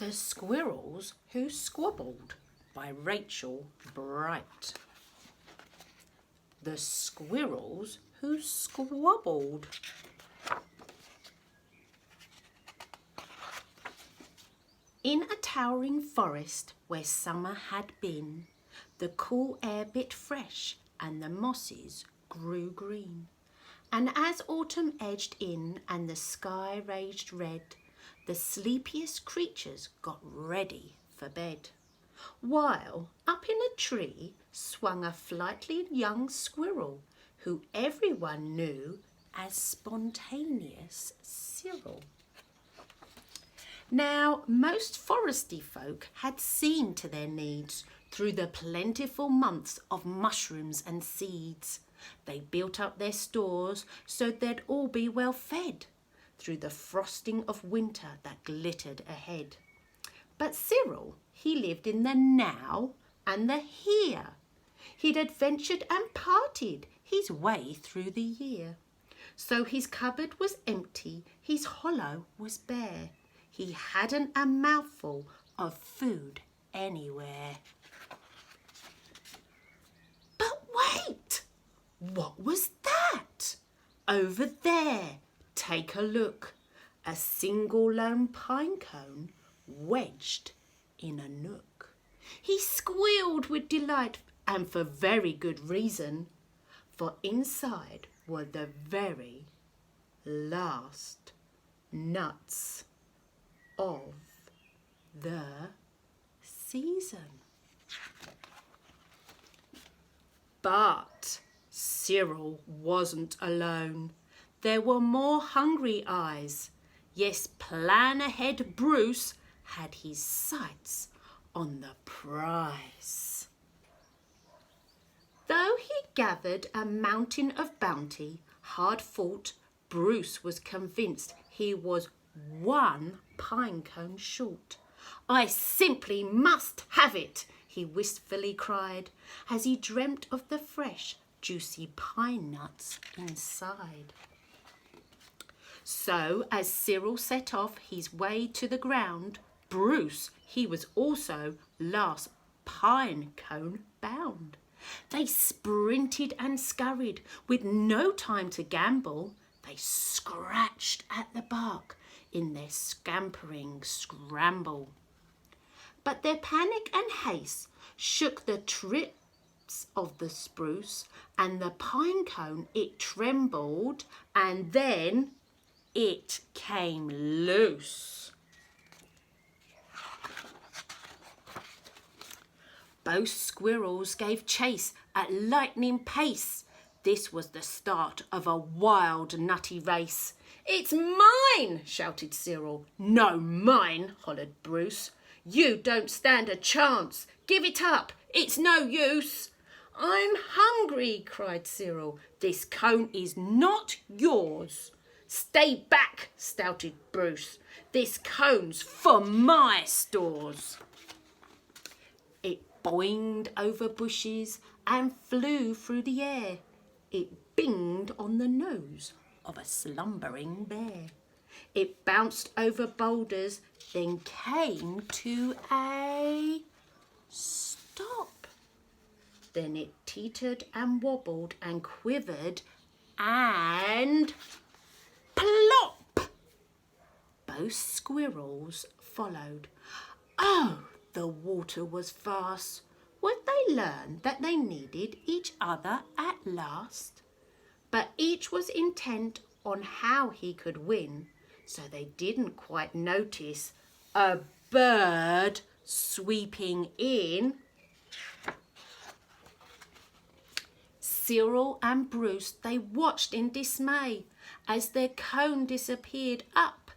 The Squirrels Who Squabbled by Rachel Bright. The Squirrels Who Squabbled. In a towering forest where summer had been, the cool air bit fresh and the mosses grew green. And as autumn edged in and the sky raged red, the sleepiest creatures got ready for bed. While up in a tree swung a flightly young squirrel who everyone knew as Spontaneous Cyril. Now, most foresty folk had seen to their needs through the plentiful months of mushrooms and seeds. They built up their stores so they'd all be well fed through the frosting of winter that glittered ahead. But Cyril, he lived in the now and the here. He'd adventured and partied his way through the year. So his cupboard was empty, his hollow was bare. He hadn't a mouthful of food anywhere. But wait! What was that? Over there, take a look. A single lone pine cone wedged in a nook. He squealed with delight, and for very good reason, for inside were the very last nuts of the season. But Cyril wasn't alone. There were more hungry eyes. Yes, plan ahead Bruce had his sights on the prize. Though he gathered a mountain of bounty, hard fought, Bruce was convinced he was one pine cone short. I simply must have it, he wistfully cried, as he dreamt of the fresh, juicy pine nuts inside. So, as Cyril set off his way to the ground, Bruce, he was also last pine cone bound. They sprinted and scurried with no time to gamble. They scratched at the bark in their scampering scramble. But their panic and haste shook the trips of the spruce, and the pine cone, it trembled, and then it came loose. Both squirrels gave chase at lightning pace. This was the start of a wild, nutty race. "It's mine!" shouted Cyril. "No, mine!" hollered Bruce. "You don't stand a chance. Give it up. It's no use." "I'm hungry," cried Cyril. "This cone is not yours." "Stay back," shouted Bruce. "This cone's for my stores." It boinged over bushes and flew through the air. It binged on the nose of a slumbering bear. It bounced over boulders, then came to a stop. Then it teetered and wobbled and quivered and plop! Both squirrels followed. Oh, the water was fast. Would they learn that they needed each other at last? But each was intent on how he could win, so they didn't quite notice a bird sweeping in. Cyril and Bruce, they watched in dismay as their cone disappeared up,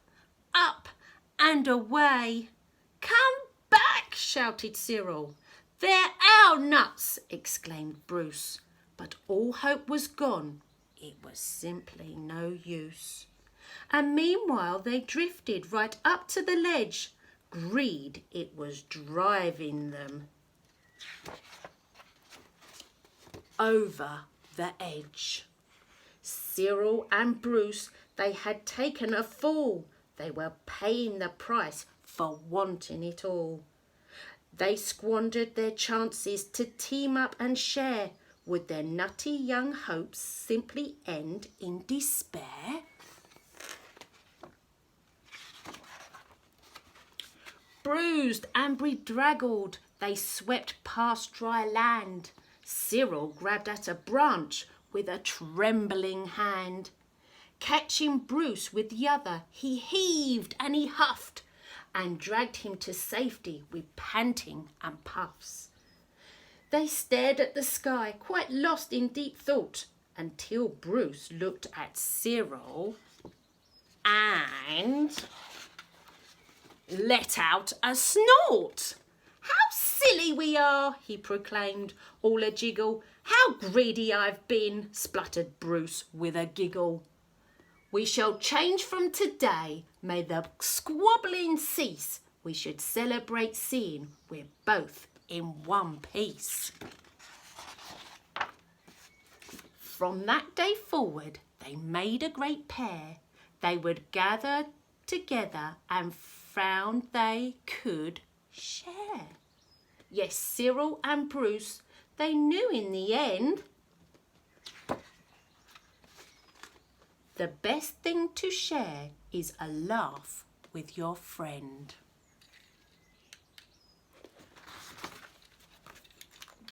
up and away. "Come back!" shouted Cyril. "They're our nuts!" exclaimed Bruce. But all hope was gone. It was simply no use. And meanwhile they drifted right up to the ledge. Greed, it was driving them over the edge. Cyril and Bruce, they had taken a fall. They were paying the price for wanting it all. They squandered their chances to team up and share. Would their nutty young hopes simply end in despair? Bruised and bedraggled, they swept past dry land. Cyril grabbed at a branch with a trembling hand. Catching Bruce with the other, he heaved and he huffed and dragged him to safety with panting and puffs. They stared at the sky, quite lost in deep thought, until Bruce looked at Cyril and let out a snort. "How silly we are," he proclaimed, all a jiggle. "How greedy I've been," spluttered Bruce with a giggle. "We shall change from today. May the squabbling cease. We should celebrate seeing we're both in one piece." From that day forward, they made a great pair. They would gather together and found they could share. Yes, Cyril and Bruce, they knew in the end the best thing to share is a laugh with your friend.